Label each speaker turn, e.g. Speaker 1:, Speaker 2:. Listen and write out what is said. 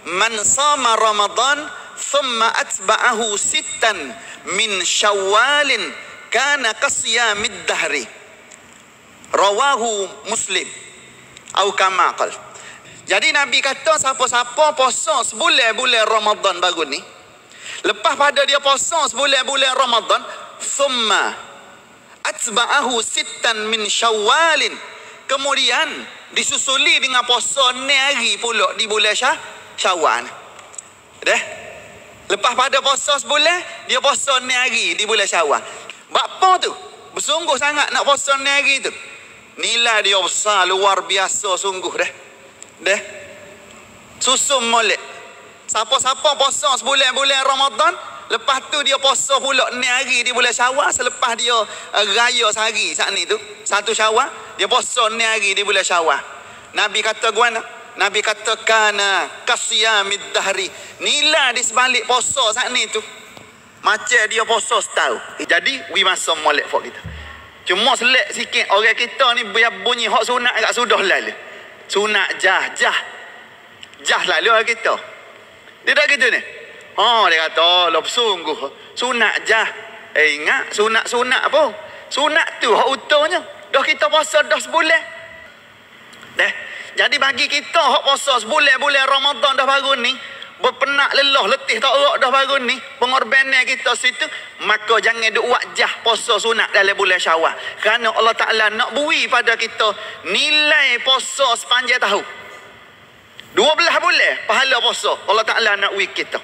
Speaker 1: man sama Ramadan thumma atba'ahu sittan min Syawalin kana qasiyamid dahri. Rawahu Muslim. Atau kama qal. Jadi Nabi kata siapa-siapa puasa sebulan-bulan Ramadan baru ni, lepas pada dia puasa sebulan-bulan Ramadan, thumma atba'ahu sittan min Syawalin, kemudian disusuli dengan puasa 6 hari pula di bulan Syawal. Dah. Lepas pada puasa sebulan, dia puasa 6 hari di bulan Syawal. Apa tu? Bersungguh sangat nak puasa 6 hari tu. Nilai dia besar, luar biasa sungguh dah. Dah. Susum molek. Siapa-siapa puasa sebulan-bulan Ramadan, lepas tu dia puasa pula 6 hari di bulan Syawal, selepas dia raya sehari saat ni tu, 1 Syawal, dia puasa 6 hari di bulan Syawal. Nabi kata guana, Nabi kata kana qasiyamid dahri. Nilai di sebalik puasa saat ni tu macam dia puasa setahun. Jadi we masa molek for kita. Cuma selek sikit orang kita ni biar bunyi hak sunat agak sudah lalu. Sunat jah lalu orang kita. Dia tak gitu ni. Dia kata lah sungguh sunat jah. Ingat sunat apa? Sunat tu hak utuhnya. Dah kita puasa dah sebulan. Dah. Jadi bagi kita hak puasa sebulan-bulan Ramadan dah baru ni, berpenak lelah letih tak erak dah baru ni, pengorbanan kita situ, maka jangan duk wajah puasa sunat dalam bulan Syawal. Kerana Allah Ta'ala nak beri pada kita nilai puasa sepanjang tahun. 12 bulan pahala puasa Allah Ta'ala nak beri kita.